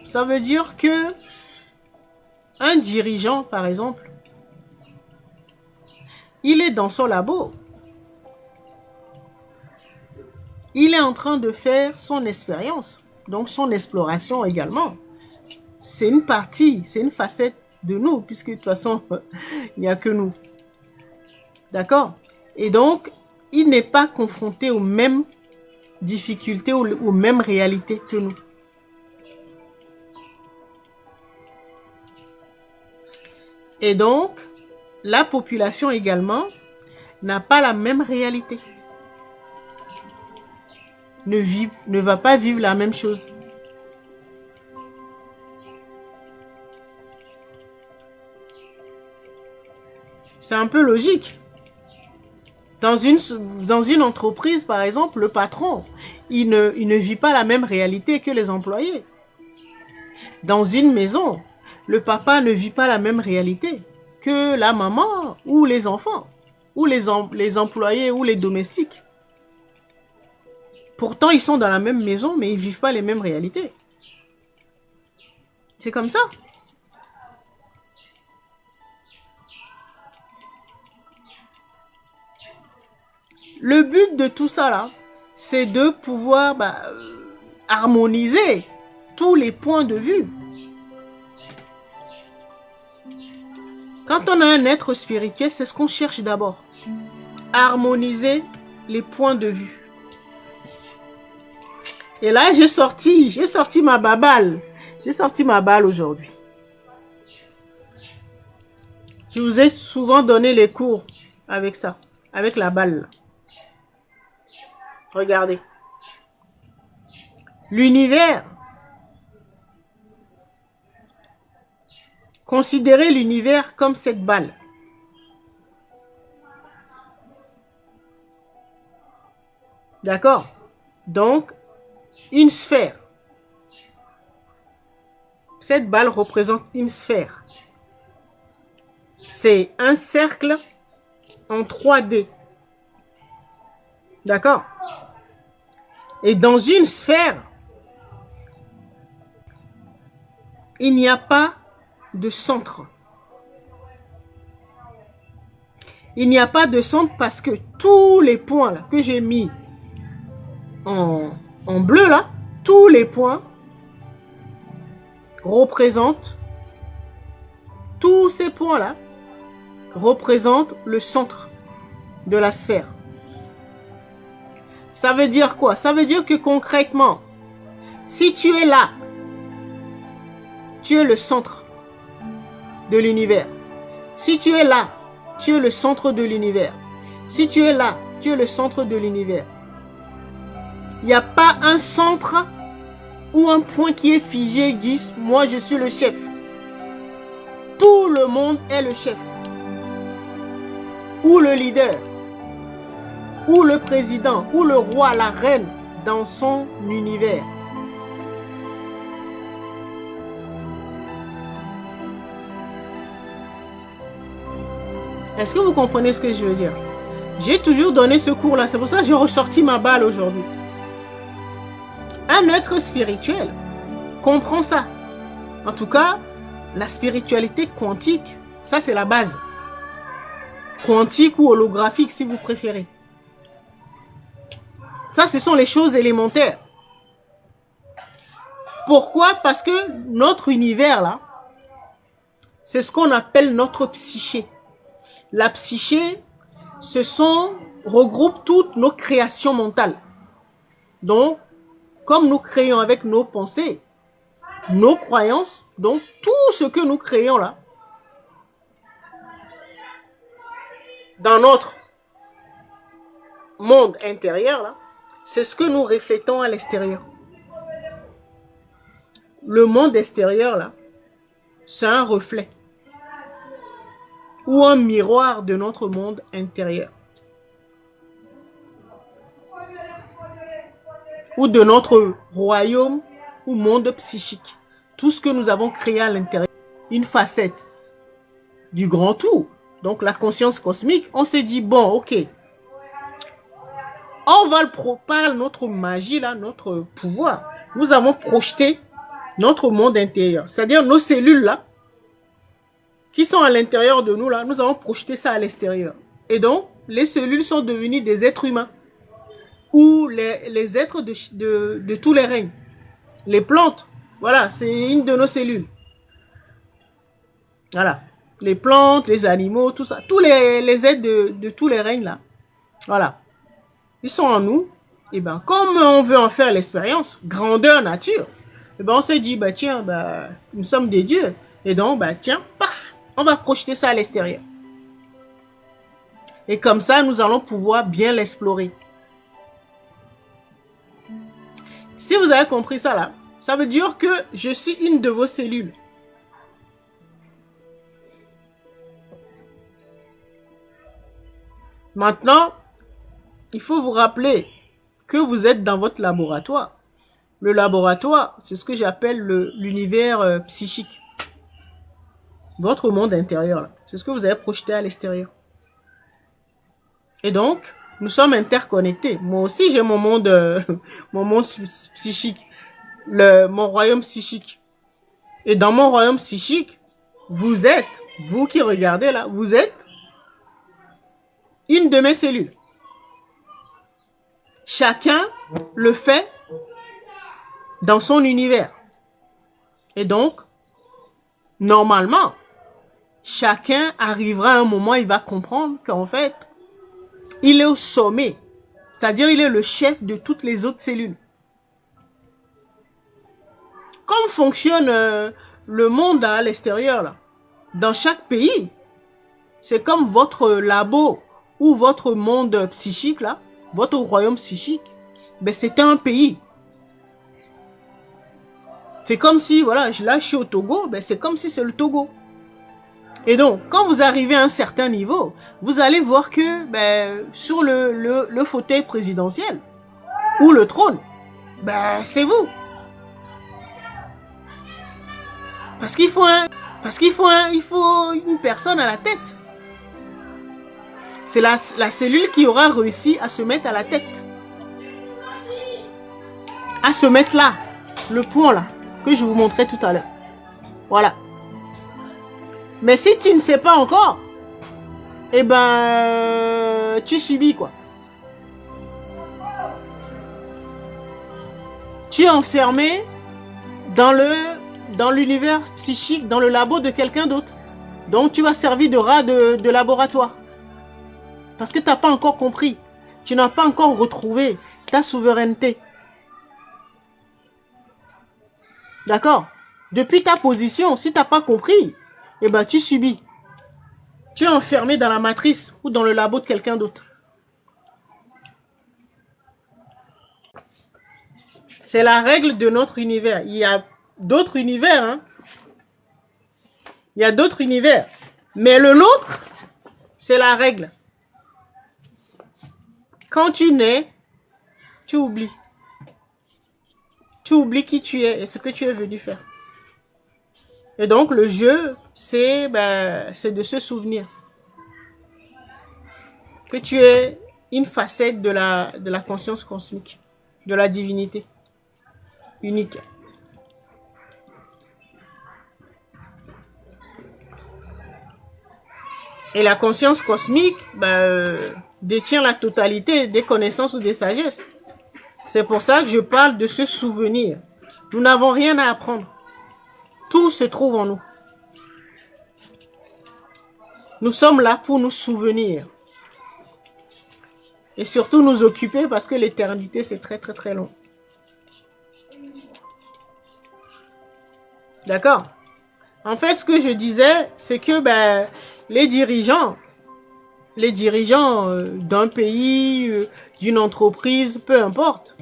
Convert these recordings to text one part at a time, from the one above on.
Ça veut dire que un dirigeant, par exemple, il est dans son labo. Il est en train de faire son expérience, donc son exploration également. C'est une partie, c'est une facette de nous, puisque de toute façon, il n'y a que nous. D'accord? Et donc, il n'est pas confronté aux mêmes difficultés, aux mêmes réalités que nous. Et donc, la population également n'a pas la même réalité. Ne va pas vivre la même chose. C'est un peu logique. Dans une entreprise, par exemple, le patron, il ne vit pas la même réalité que les employés. Dans une maison, le papa ne vit pas la même réalité que la maman ou les enfants, ou les employés ou les domestiques. Pourtant, ils sont dans la même maison, mais ils ne vivent pas les mêmes réalités. C'est comme ça. Le but de tout ça, là, c'est de pouvoir harmoniser tous les points de vue. Quand on a un être spirituel, c'est ce qu'on cherche d'abord. Harmoniser les points de vue. Et là, j'ai sorti ma baballe. J'ai sorti ma balle aujourd'hui. Je vous ai souvent donné les cours avec ça, avec la balle. Regardez. L'univers. Considérez l'univers comme cette balle. D'accord? Donc, une sphère. Cette balle représente une sphère. C'est un cercle en 3D. D'accord? Et dans une sphère, il n'y a pas de centre. Il n'y a pas de centre parce que tous les points là, que j'ai mis en bleu là, tous les points représentent, tous ces points là représentent le centre de la sphère. Ça veut dire quoi? Ça veut dire que concrètement, si tu es là, tu es le centre de l'univers. Si tu es là, tu es le centre de l'univers. Si tu es là, tu es le centre de l'univers. Il n'y a pas un centre ou un point qui est figé et dit « moi je suis le chef ». Tout le monde est le chef. Ou le leader. Ou le président. Ou le roi, la reine dans son univers. Est-ce que vous comprenez ce que je veux dire? J'ai toujours donné ce cours-là. C'est pour ça que j'ai ressorti ma balle aujourd'hui. Un être spirituel comprend ça. En tout cas, la spiritualité quantique, ça c'est la base. Quantique ou holographique si vous préférez. Ça, ce sont les choses élémentaires. Pourquoi? Parce que notre univers là, c'est ce qu'on appelle notre psyché. La psyché, regroupe toutes nos créations mentales. Donc, comme nous créons avec nos pensées, nos croyances, donc tout ce que nous créons là, dans notre monde intérieur là, c'est ce que nous reflétons à l'extérieur. Le monde extérieur là, c'est un reflet ou un miroir de notre monde intérieur. Ou de notre royaume ou monde psychique. Tout ce que nous avons créé à l'intérieur. Une facette du grand tout. Donc la conscience cosmique, on s'est dit, bon, ok. On va par notre magie, là, notre pouvoir. Nous avons projeté notre monde intérieur. C'est-à-dire nos cellules là, qui sont à l'intérieur de nous là, nous avons projeté ça à l'extérieur. Et donc, les cellules sont devenues des êtres humains. Ou les êtres de tous les règnes. Les plantes, voilà, c'est une de nos cellules. Voilà. Les plantes, les animaux, tout ça. Tous les êtres de tous les règnes là. Voilà. Ils sont en nous. Et ben, comme on veut en faire l'expérience, grandeur nature, et ben on s'est dit, bah tiens, bah, nous sommes des dieux. Et donc, bah tiens, paf, on va projeter ça à l'extérieur. Et comme ça, nous allons pouvoir bien l'explorer. Si vous avez compris ça là, ça veut dire que je suis une de vos cellules. Maintenant, il faut vous rappeler que vous êtes dans votre laboratoire. Le laboratoire, c'est ce que j'appelle l'univers psychique. Votre monde intérieur, c'est ce que vous avez projeté à l'extérieur. Et donc, nous sommes interconnectés. Moi aussi, j'ai mon monde psychique, mon royaume psychique. Et dans mon royaume psychique, vous êtes, vous qui regardez là, vous êtes une de mes cellules. Chacun le fait dans son univers. Et donc, normalement, chacun arrivera à un moment, il va comprendre qu'en fait, il est au sommet. C'est-à-dire, il est le chef de toutes les autres cellules. Comme fonctionne le monde à l'extérieur, là, dans chaque pays, c'est comme votre labo ou votre monde psychique, là, votre royaume psychique, ben c'est un pays. C'est comme si, voilà, là je suis au Togo, ben c'est comme si c'est le Togo. Et donc, quand vous arrivez à un certain niveau, vous allez voir que ben, sur le fauteuil présidentiel ou le trône, ben c'est vous. Parce qu'il faut une personne à la tête. C'est la cellule qui aura réussi à se mettre à la tête. À se mettre là. Le point là. Que je vous montrais tout à l'heure. Voilà. Mais si tu ne sais pas encore, eh ben, tu subis quoi. Tu es enfermé dans l'univers psychique, dans le labo de quelqu'un d'autre. Donc tu vas servir de rat de laboratoire. Parce que tu n'as pas encore compris. Tu n'as pas encore retrouvé ta souveraineté. D'accord? Depuis ta position, si tu n'as pas compris, eh ben, tu subis. Tu es enfermé dans la matrice ou dans le labo de quelqu'un d'autre. C'est la règle de notre univers. Il y a d'autres univers. Hein? Il y a d'autres univers. Mais le nôtre, c'est la règle. Quand tu nais, tu oublies. Tu oublies qui tu es et ce que tu es venu faire. Et donc, le jeu, c'est de se souvenir que tu es une facette de la conscience cosmique, de la divinité unique. Et la conscience cosmique détient la totalité des connaissances ou des sagesses. C'est pour ça que je parle de se souvenir. Nous n'avons rien à apprendre. Tout se trouve en nous. Nous sommes là pour nous souvenir. Et surtout nous occuper parce que l'éternité, c'est très très très long. D'accord? En fait, ce que je disais, c'est que les dirigeants d'un pays, d'une entreprise, peu importe,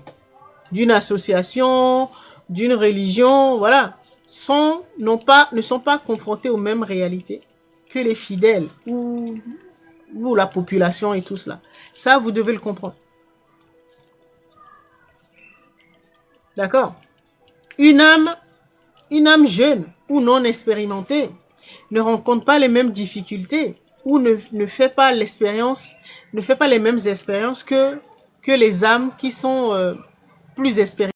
d'une association, d'une religion, voilà, ne sont pas confrontés aux mêmes réalités que les fidèles ou la population et tout cela. Ça, vous devez le comprendre. D'accord? Une âme jeune ou non expérimentée ne rencontre pas les mêmes difficultés ou ne fait pas l'expérience, ne fait pas les mêmes expériences que les âmes qui sont plus expérimentées.